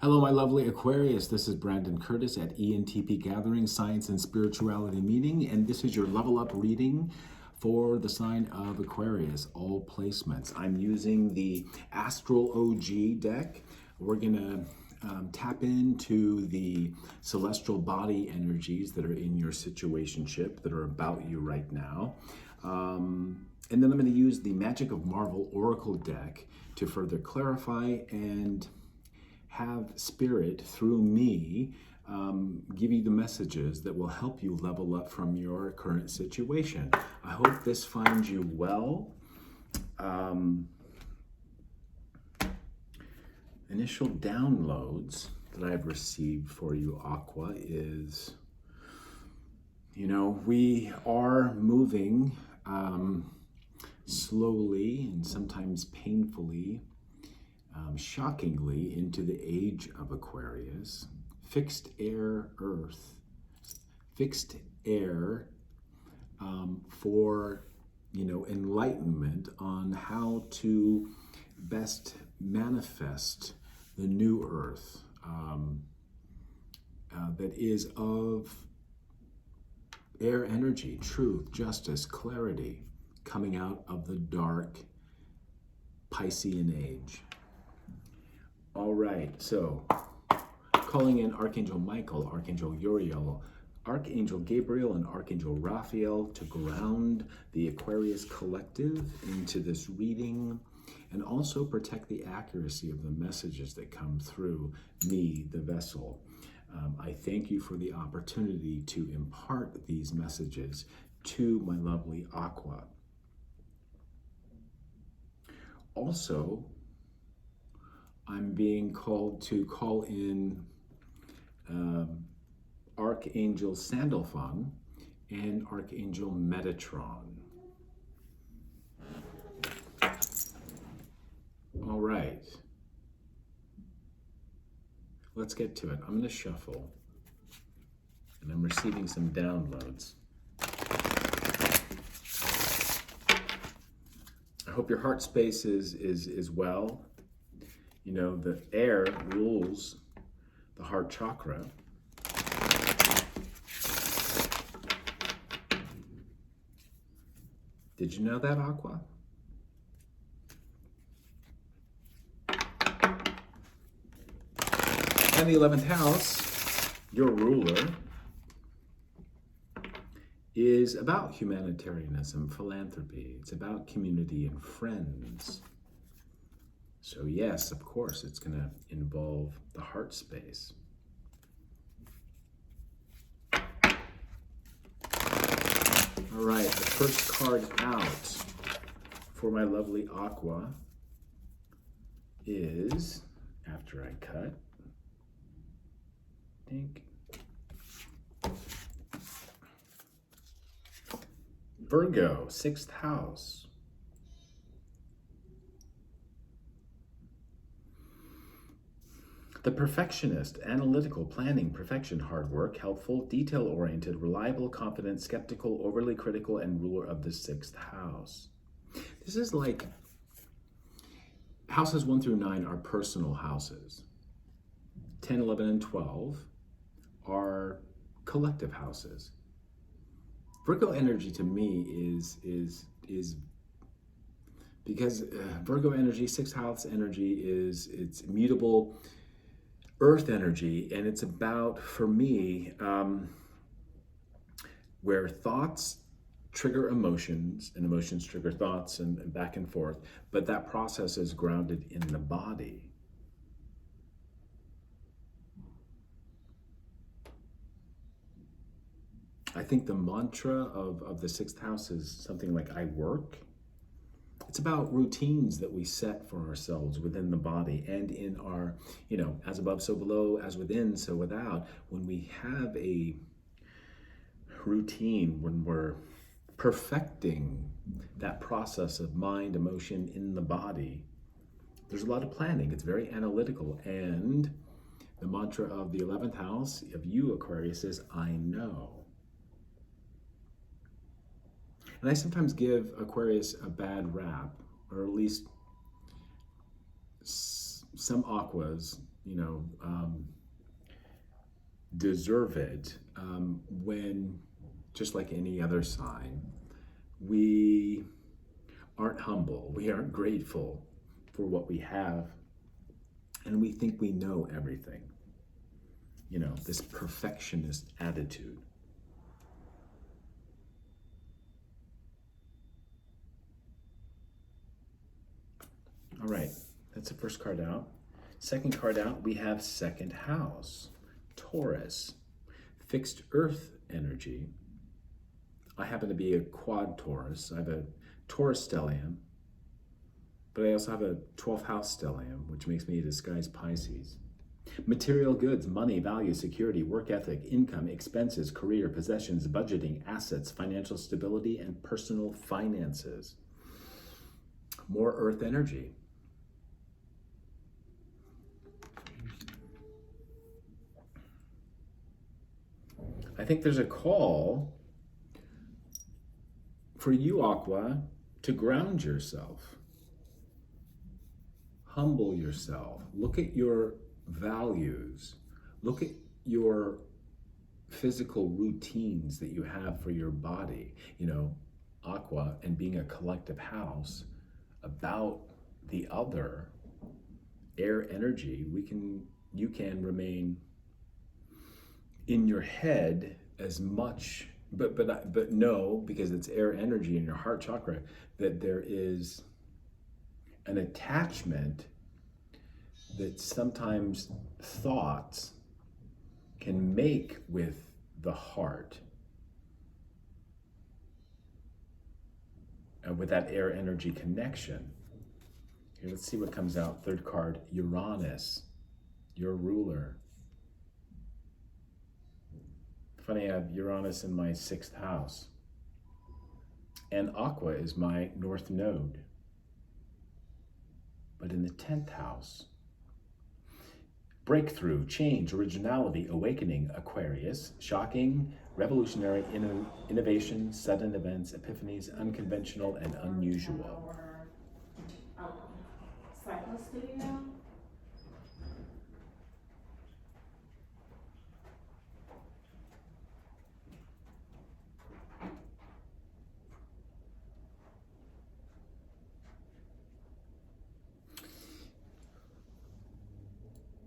Hello, my lovely Aquarius. This is Brandon Curtis at Entpgathering Science and Spirituality Meeting, and this is your level up reading for the sign of Aquarius, all placements. I'm using the Astral OG deck. We're going to tap into the celestial body energies that are in your situationship, that are about you right now. And then I'm going to use the Magic of Marvel Oracle deck to further clarify and have Spirit, through me, give you the messages that will help you level up from your current situation. I hope this finds you well. Initial downloads that I've received for you, Aqua, is, we are moving slowly and sometimes painfully, shockingly, into the age of Aquarius. Fixed air Earth, fixed air for enlightenment on how to best manifest the new Earth that is of air energy, truth, justice, clarity, coming out of the dark Piscean age. All right, so calling in Archangel Michael, Archangel Uriel, Archangel Gabriel, and Archangel Raphael to ground the Aquarius collective into this reading, and also protect the accuracy of the messages that come through me, the vessel. I thank you for the opportunity to impart these messages to my lovely Aqua. Also, I'm being called to call in Archangel Sandalphon and Archangel Metatron. All right. Let's get to it. I'm going to shuffle, and I'm receiving some downloads. I hope your heart space is well. The air rules the heart chakra. Did you know that, Aqua? And the 11th house, your ruler, is about humanitarianism, philanthropy. It's about community and friends. So yes, of course, it's going to involve the heart space. All right, the first card out for my lovely Aqua is, after I cut, Virgo, 6th house. The perfectionist, analytical, planning, perfection, hard work, helpful, detail-oriented, reliable, confident, skeptical, overly critical, and ruler of the 6th house. This is like houses 1 through 9 are personal houses. 10, 11, and 12 are collective houses. Virgo energy to me is because Virgo energy, 6th house energy, it's mutable earth energy, and it's about, for me, where thoughts trigger emotions and emotions trigger thoughts and back and forth, but that process is grounded in the body. I think the mantra of the 6th house is something like, I work. It's about routines that we set for ourselves within the body and in our, as above, so below, as within, so without. When we have a routine, when we're perfecting that process of mind, emotion in the body, there's a lot of planning. It's very analytical. And the mantra of the 11th house of you, Aquarius, is, I know. And I sometimes give Aquarius a bad rap, or at least some Aquas, deserve it, when, just like any other sign, we aren't humble, we aren't grateful for what we have, and we think we know everything. This perfectionist attitude. All right, that's the first card out. Second card out, we have second house, Taurus, fixed earth energy. I happen to be a quad Taurus. I have a Taurus stellium, but I also have a 12th house stellium, which makes me a disguised Pisces. Material goods, money, value, security, work ethic, income, expenses, career, possessions, budgeting, assets, financial stability, and personal finances. More earth energy. I think there's a call for you, Aqua, to ground yourself. Humble yourself. Look at your values. Look at your physical routines that you have for your body. Aqua and being a collective house about the other air energy, you can remain in your head as much, but know, because it's air energy in your heart chakra, that there is an attachment that sometimes thoughts can make with the heart, and with that air energy connection. Here, let's see what comes out. Third card, Uranus, your ruler. Funny, I have Uranus in my 6th house. And Aqua is my north node. But in the 10th house, breakthrough, change, originality, awakening, Aquarius, shocking, revolutionary, innovation, sudden events, epiphanies, unconventional, and unusual. Cycle studio.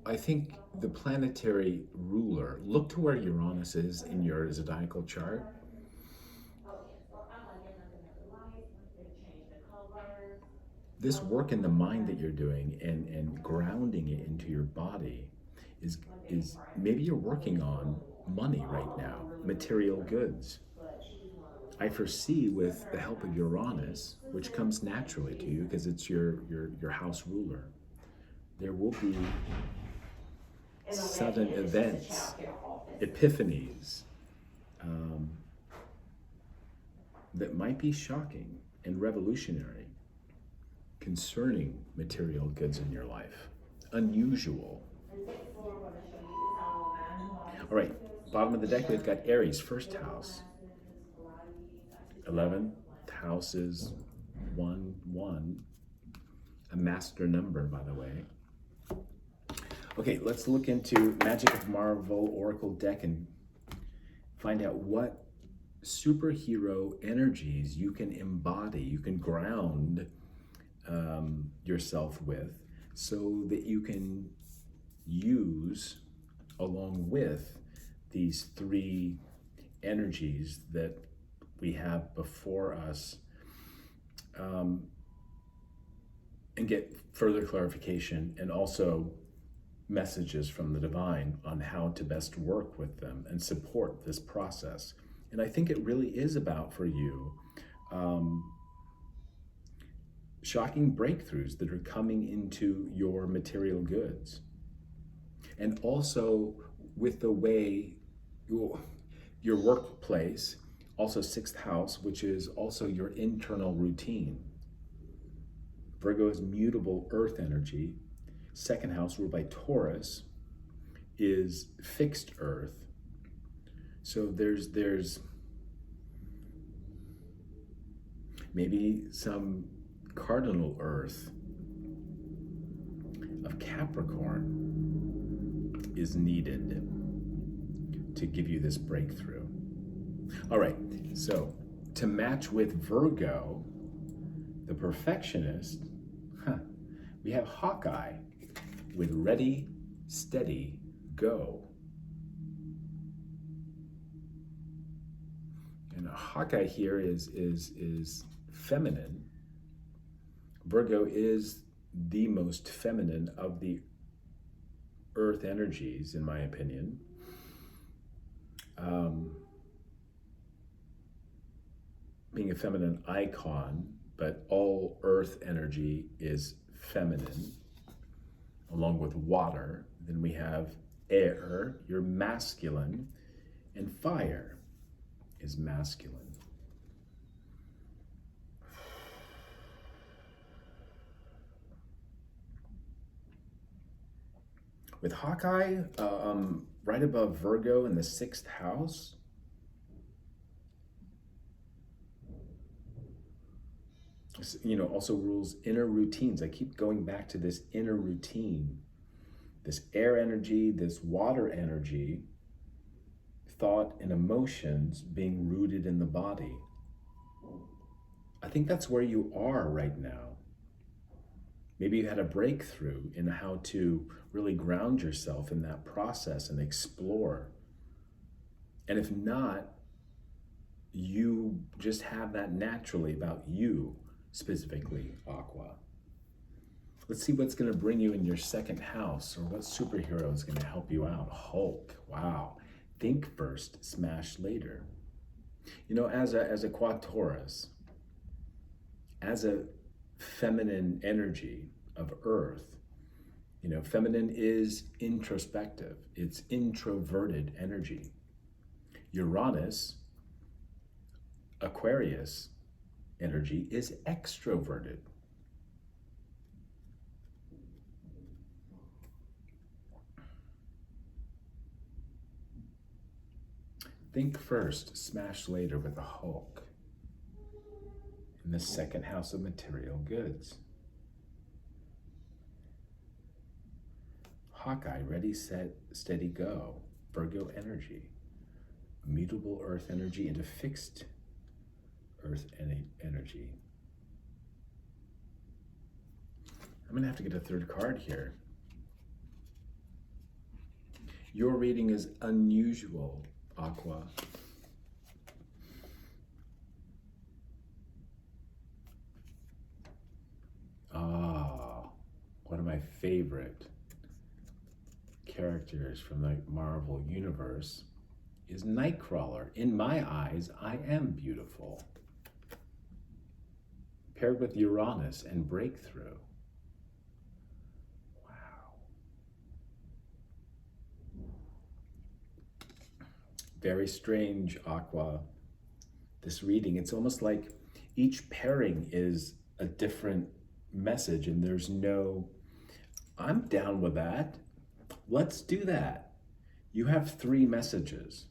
I think the planetary ruler, look to where Uranus is in your zodiacal chart. This work in the mind that you're doing and grounding it into your body is maybe you're working on money right now, material goods. I foresee, with the help of Uranus, which comes naturally to you because it's your house ruler, there will be sudden events, epiphanies, that might be shocking and revolutionary concerning material goods in your life. Unusual. All right, bottom of the deck, we've got Aries, 1st house. 11th house is 1-1, a master number, by the way. Okay, let's look into Magic of Marvel Oracle deck and find out what superhero energies you can embody, you can ground yourself with, so that you can use, along with these 3 energies that we have before us, and get further clarification and also messages from the divine on how to best work with them and support this process. And I think it really is about, for you, shocking breakthroughs that are coming into your material goods. And also with the way your workplace, also 6th house, which is also your internal routine. Virgo is mutable earth energy. 2nd house, ruled by Taurus, is fixed earth. So there's maybe some cardinal earth of Capricorn is needed to give you this breakthrough. All right, so to match with Virgo, the perfectionist, we have Hawkeye with ready, steady, go. And a Hawkeye here is feminine. Virgo is the most feminine of the earth energies, in my opinion. Being a feminine icon, but all earth energy is feminine, along with water. Then we have air, you're masculine, and fire is masculine. With Hawkeye right above Virgo in the 6th house, also rules inner routines. I keep going back to this inner routine, this air energy, this water energy, thought and emotions being rooted in the body. I think that's where you are right now. Maybe you had a breakthrough in how to really ground yourself in that process and explore. And if not, you just have that naturally about you, specifically, Aqua. Let's see what's going to bring you in your 2nd house, or what superhero is going to help you out. Hulk. Wow. Think first, smash later. As a Quad-Taurus, as a feminine energy of Earth, feminine is introspective. It's introverted energy. Uranus, Aquarius energy, is extroverted. Think first, smash later with the Hulk in the 2nd house of material goods. Hawkeye, ready, set, steady, go. Virgo energy. Mutable earth energy into fixed earth energy. I'm going to have to get a 3rd card here. Your reading is unusual, Aqua. One of my favorite characters from the Marvel Universe is Nightcrawler. In my eyes, I am beautiful. Paired with Uranus and breakthrough. Wow. Very strange, Aqua. This reading, it's almost like each pairing is a different message, and there's no, I'm down with that. Let's do that. You have 3 messages.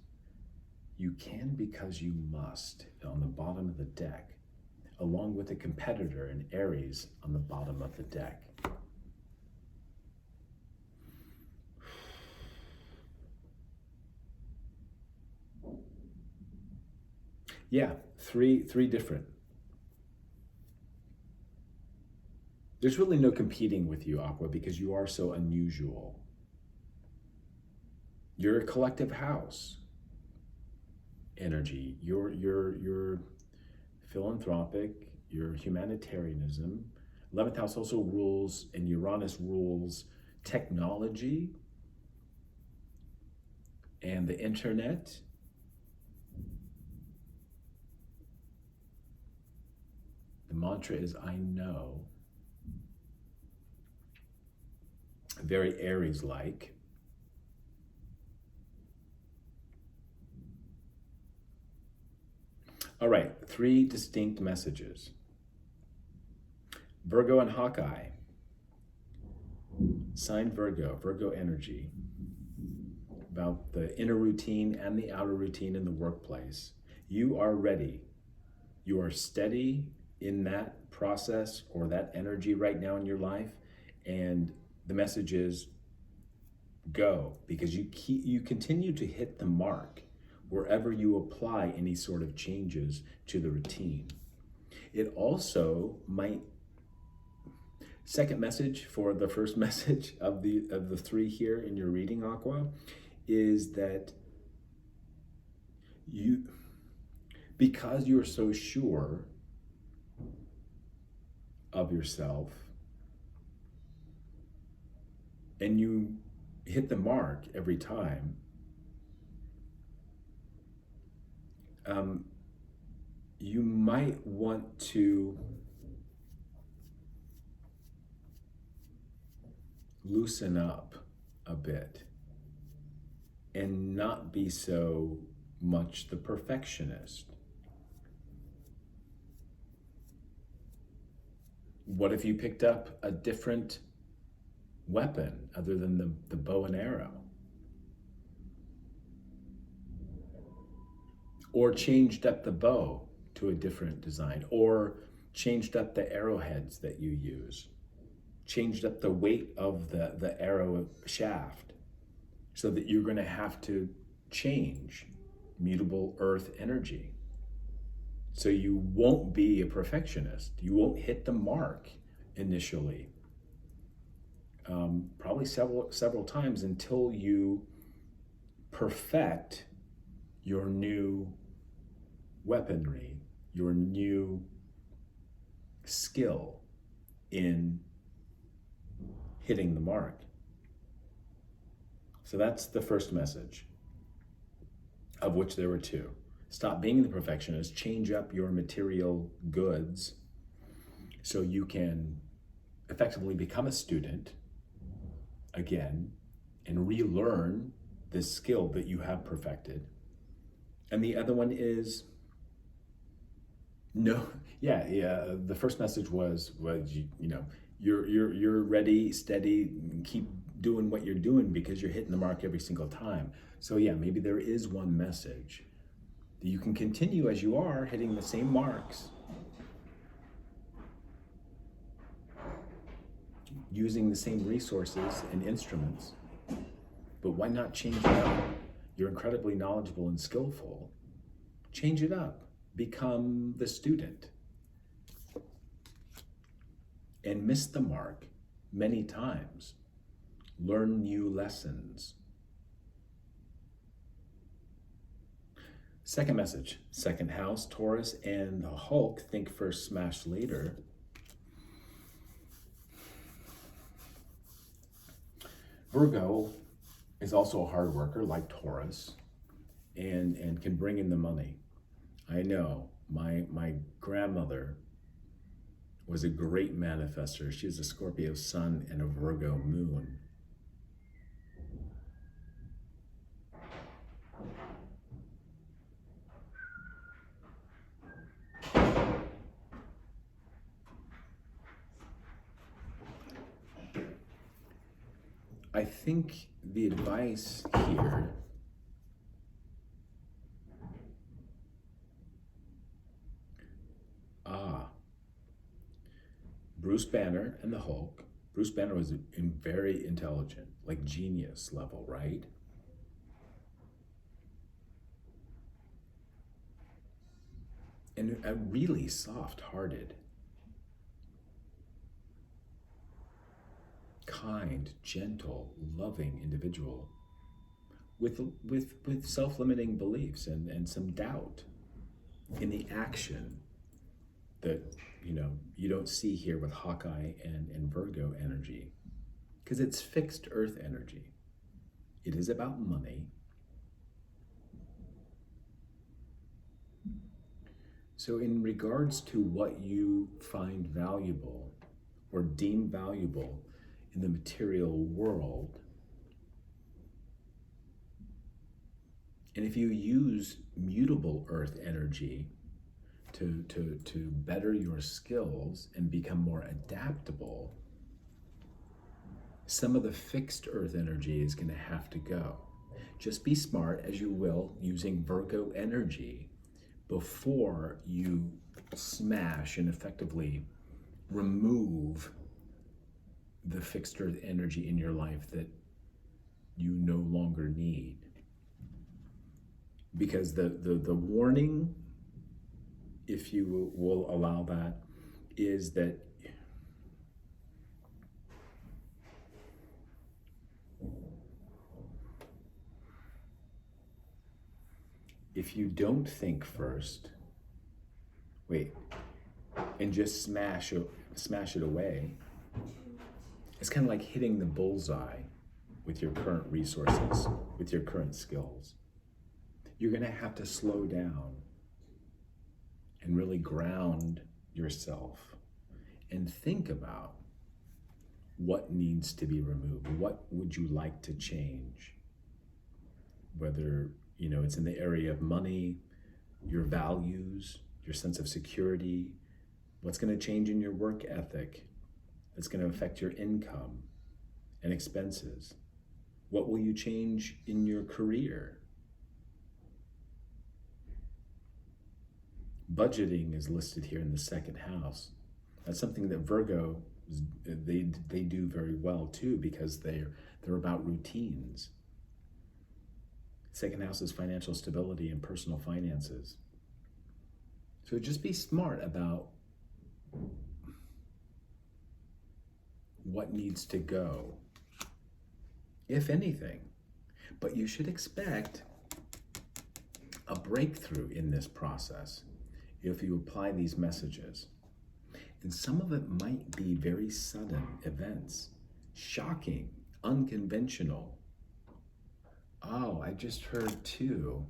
You can because you must on the bottom of the deck, along with a competitor in Aries on the bottom of the deck. Yeah, three different. There's really no competing with you, Aqua, because you are so unusual. You're a collective house energy. You're philanthropic, your humanitarianism. 11th house also rules, and Uranus rules technology and the internet. The mantra is, I know. Very Aries-like. All right, 3 distinct messages. Virgo and Hawkeye. Sign Virgo, Virgo energy. About the inner routine and the outer routine in the workplace. You are ready. You are steady in that process or that energy right now in your life. And the message is, go, because you continue to hit the mark wherever you apply any sort of changes to the routine. It also might, second message for the first message of the three here in your reading, Aqua, is that because you're so sure of yourself and you hit the mark every time, you might want to loosen up a bit and not be so much the perfectionist. What if you picked up a different weapon other than the bow and arrow? Or changed up the bow to a different design, or changed up the arrowheads that you use, changed up the weight of the arrow shaft, so that you're going to have to change mutable earth energy. So you won't be a perfectionist. You won't hit the mark initially. Probably several times until you perfect your new weaponry, your new skill in hitting the mark. So that's the first message, of which there were two. Stop being the perfectionist, change up your material goods so you can effectively become a student again and relearn this skill that you have perfected. And the other one is the first message was you're ready, steady, keep doing what you're doing because you're hitting the mark every single time. So yeah, maybe there is one message that you can continue as you are, hitting the same marks, using the same resources and instruments, but why not change it up? You're incredibly knowledgeable and skillful. Change it up. Become the student. And miss the mark many times. Learn new lessons. Second message, second house, Taurus and the Hulk, think first, smash later. Virgo is also a hard worker like Taurus and can bring in the money. I know my grandmother was a great manifester. She was a Scorpio sun and a Virgo moon. I think the advice here Bruce Banner and the Hulk. Bruce Banner was very intelligent, like genius level, right? And a really soft-hearted, kind, gentle, loving individual with self-limiting beliefs and some doubt in the action that you don't see here with Hawkeye and Virgo energy, because it's fixed earth energy. It is about money. So in regards to what you find valuable or deem valuable in the material world, and if you use mutable earth energy to better your skills and become more adaptable, some of the fixed earth energy is going to have to go. Just be smart, as you will, using Virgo energy before you smash and effectively remove the fixed earth energy in your life that you no longer need. Because the warning, if you will allow that, is that if you don't think first, and just smash it away, it's kind of like hitting the bullseye with your current resources, with your current skills. You're going to have to slow down and really ground yourself and think about what needs to be removed. What would you like to change? Whether, it's in the area of money, your values, your sense of security, what's going to change in your work ethic that's going to affect your income and expenses. What will you change in your career? Budgeting is listed here in the second house. That's something that Virgo, they do very well too, because they're about routines. Second house is financial stability and personal finances. So just be smart about what needs to go, if anything. But you should expect a breakthrough in this process if you apply these messages. And some of it might be very sudden events, shocking, unconventional. Oh, I just heard too.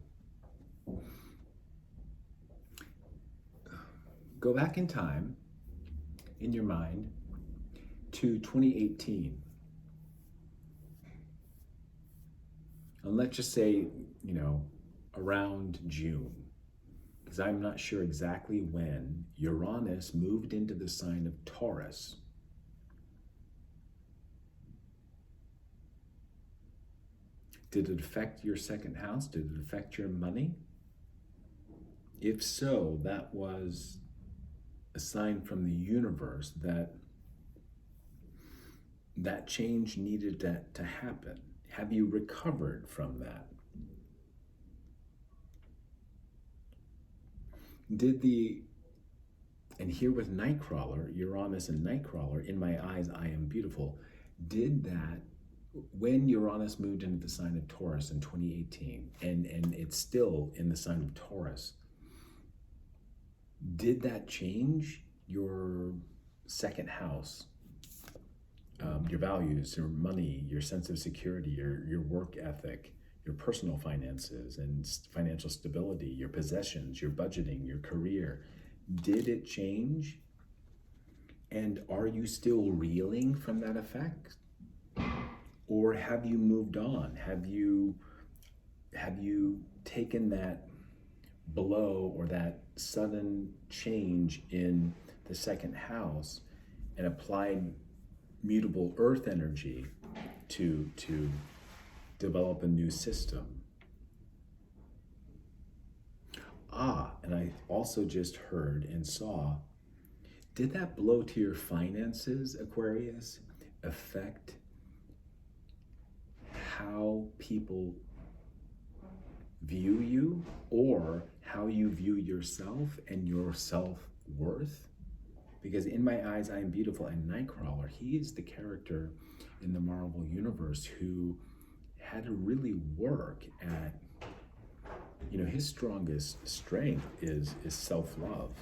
Go back in time, in your mind, to 2018. And let's just say, around June, because I'm not sure exactly when Uranus moved into the sign of Taurus. Did it affect your second house? Did it affect your money? If so, that was a sign from the universe that that change needed to happen. Have you recovered from that? And here with Nightcrawler, Uranus and Nightcrawler, in my eyes, I am beautiful, did that when Uranus moved into the sign of Taurus in 2018, and it's still in the sign of Taurus, did that change your second house? Your values, your money, your sense of security, your work ethic, your personal finances and financial stability, your possessions, your budgeting, your career. Did it change? And are you still reeling from that effect? Or have you moved on? Have you taken that blow or that sudden change in the second house and applied mutable earth energy to develop a new system? And I also just heard and saw, did that blow to your finances, Aquarius, affect how people view you or how you view yourself and your self-worth? Because in my eyes, I am beautiful, and Nightcrawler, he is the character in the Marvel universe who had to really work at, his strongest strength is self-love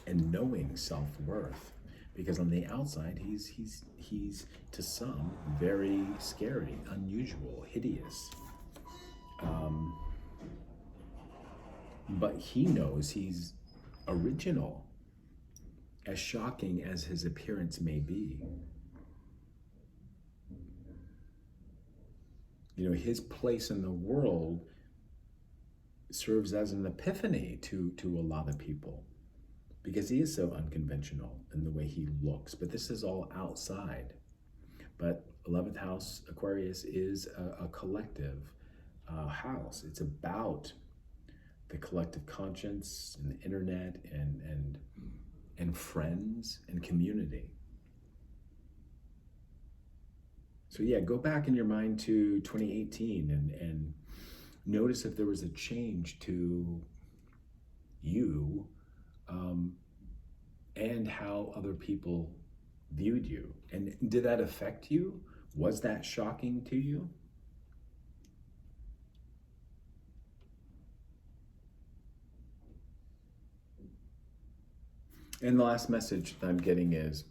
and knowing self-worth. Because on the outside, he's to some very scary, unusual, hideous. But he knows he's original, as shocking as his appearance may be. His place in the world serves as an epiphany to a lot of people, because he is so unconventional in the way he looks. But this is all outside. But 11th house, Aquarius, is a collective house. It's about the collective conscience and the internet and friends and community. So yeah, go back in your mind to 2018 and notice if there was a change to you, and how other people viewed you. And did that affect you? Was that shocking to you? And the last message that I'm getting is,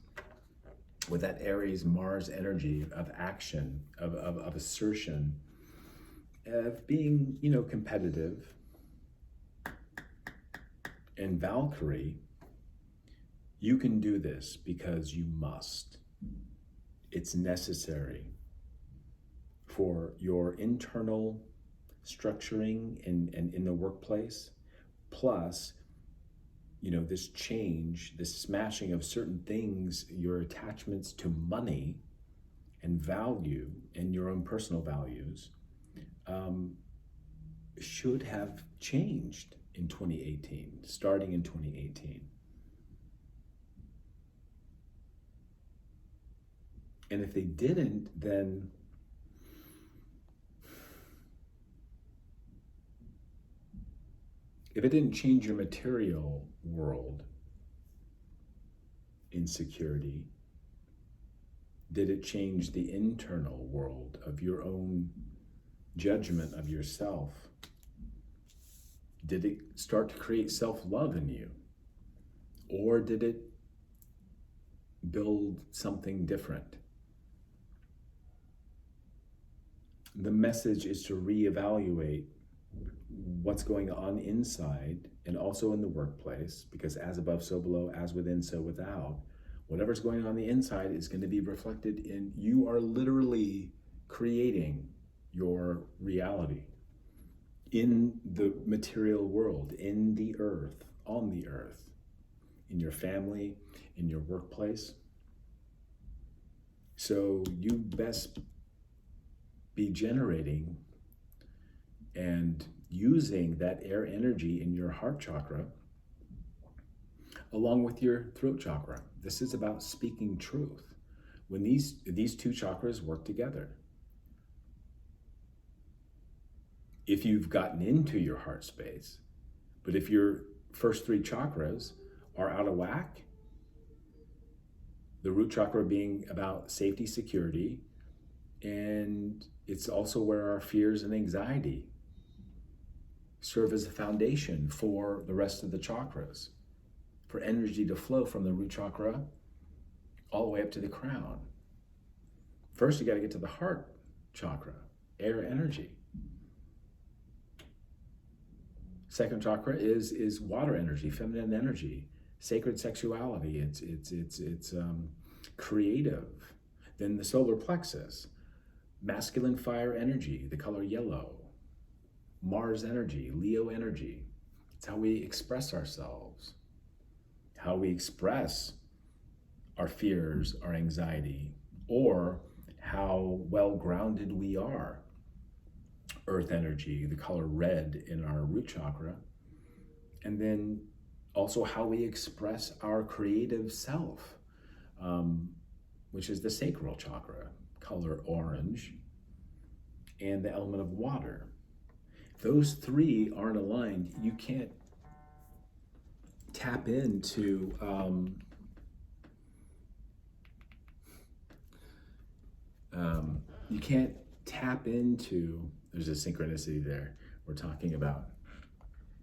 with that Aries Mars energy of action, of assertion, of being, competitive, and Valkyrie, you can do this because you must. It's necessary for your internal structuring and in the workplace, plus, this change, this smashing of certain things, your attachments to money and value and your own personal values, should have changed in 2018, starting in 2018. And if they didn't, then if it didn't change your material world insecurity, did it change the internal world of your own judgment of yourself? Did it start to create self-love in you? Or did it build something different? The message is to reevaluate what's going on inside and also in the workplace, because as above, so below, as within, so without. Whatever's going on the inside is going to be reflected in, you are literally creating your reality in the material world, in the earth, on the earth, in your family, in your workplace. So you best be generating and using that air energy in your heart chakra along with your throat chakra. This is about speaking truth. When these two chakras work together. If you've gotten into your heart space, but if your first three chakras are out of whack, the root chakra being about safety, security, and it's also where our fears and anxiety serve as a foundation for the rest of the chakras, for energy to flow from the root chakra all the way up to the crown. First, you got to get to the heart chakra, air energy. Second chakra is water energy, feminine energy, sacred sexuality. It's creative. Then the solar plexus, masculine fire energy, the color yellow. Mars energy, Leo energy. It's how we express ourselves, how we express our fears, our anxiety, or how well grounded we are. Earth energy, the color red in our root chakra. And then also how we express our creative self, which is the sacral chakra, color orange, and the element of water. If those three aren't aligned, you can't tap into there's a synchronicity there. We're talking about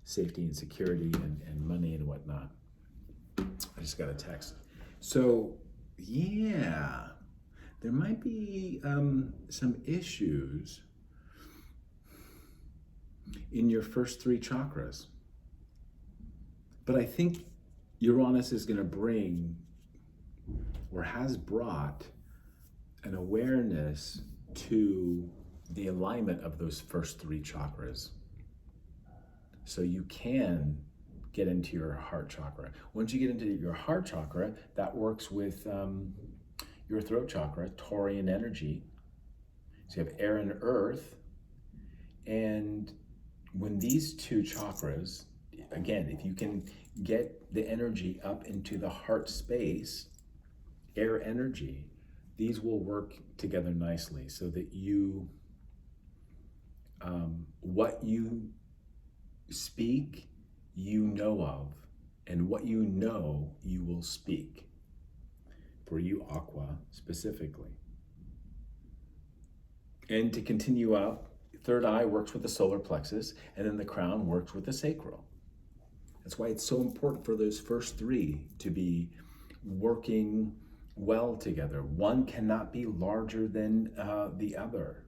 safety and security and money and whatnot. I just got a text. So yeah, there might be some issues in your first three chakras. But I think Uranus is going to bring, or has brought, an awareness to the alignment of those first three chakras. So you can get into your heart chakra. Once you get into your heart chakra, that works with your throat chakra, Taurian energy. So you have air and earth. And when these two chakras, again, if you can get the energy up into the heart space, air energy, these will work together nicely so that you, what you speak, you know of, and what you know, you will speak. For you, Aqua, specifically. And to continue up, third eye works with the solar plexus, and then the crown works with the sacral. That's why it's so important for those first three to be working well together. One cannot be larger than the other.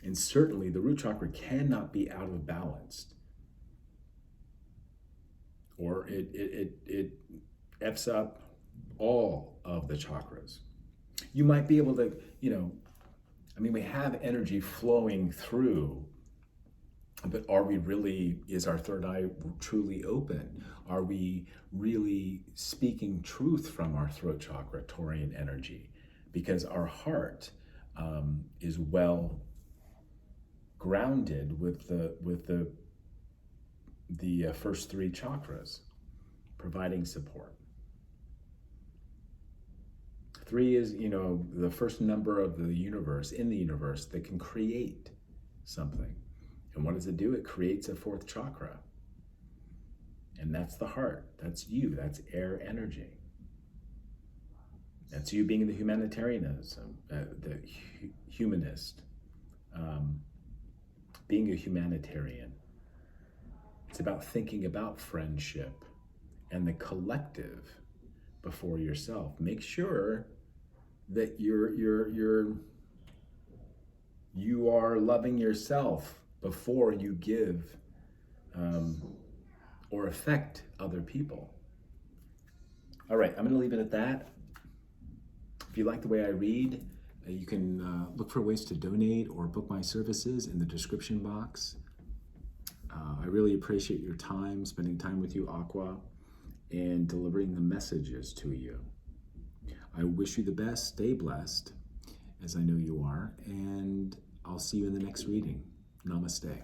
And certainly the root chakra cannot be out of balance, or it F's up all of the chakras. You might be able to, we have energy flowing through, but are we really, is our third eye truly open? Are we really speaking truth from our throat chakra, Taurian energy? Because our heart is well grounded with the first three chakras, providing support. 3 is, the first number of the universe, in the universe, that can create something. And what does it do? It creates a fourth chakra. And that's the heart. That's you. That's air energy. That's you being the humanitarianism, the humanist, being a humanitarian. It's about thinking about friendship and the collective before yourself. Make sure that you are loving yourself before you give or affect other people. All right, I'm going to leave it at that. If you like the way I read, you can look for ways to donate or book my services in the description box. I really appreciate your time, spending time with you, Aqua, and delivering the messages to you. I wish you the best, stay blessed, as I know you are, and I'll see you in the next reading. Namaste.